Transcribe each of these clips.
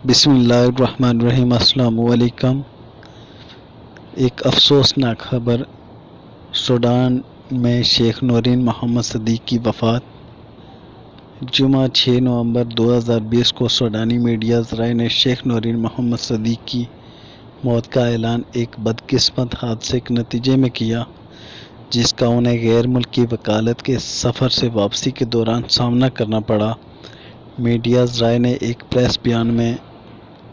بسم اللہ الرحمن الرحیم۔ السلام علیکم۔ ایک افسوسناک خبر، سوڈان میں شیخ نورین محمد صدیق کی وفات۔ جمعہ 6 نومبر 2020 کو سوڈانی میڈیا ذرائع نے شیخ نورین محمد صدیق کی موت کا اعلان ایک بدقسمت حادثے کے نتیجے میں کیا، جس کا انہیں غیر ملکی وکالت کے سفر سے واپسی کے دوران سامنا کرنا پڑا۔ میڈیا ذرائع نے ایک پریس بیان میں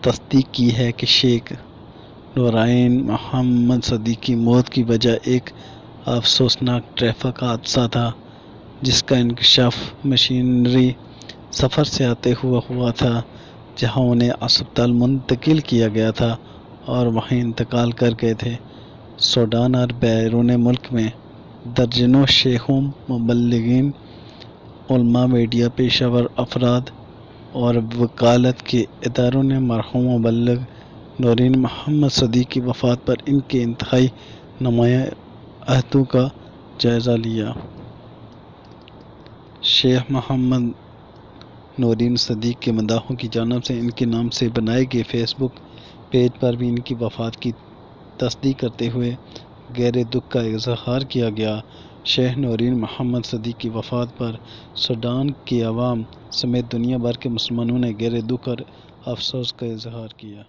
تصدیق کی ہے کہ شیخ نورین محمد صدیق کی موت کی وجہ ایک افسوسناک ٹریفک حادثہ تھا، جس کا انکشاف مشینری سفر سے آتے ہوئے ہوا تھا، جہاں انہیں اسپتال منتقل کیا گیا تھا اور وہیں انتقال کر گئے تھے۔ سوڈان اور بیرون ملک میں درجنوں شیخوں، مبلغین، علماء، میڈیا پیشہ ور افراد اور وکالت کے اداروں نے مرحوم مبلغ نورین محمد صدیق کی وفات پر ان کے انتہائی نمایاں عہدوں کا جائزہ لیا۔ شیخ محمد نورین صدیق کے مداحوں کی جانب سے ان کے نام سے بنائے گئے فیس بک پیج پر بھی ان کی وفات کی تصدیق کرتے ہوئے گہرے دکھ کا اظہار کیا گیا۔ شیخ نورین محمد صدیق کی وفات پر سوڈان کے عوام سمیت دنیا بھر کے مسلمانوں نے گہرے دکھ اور افسوس کا اظہار کیا۔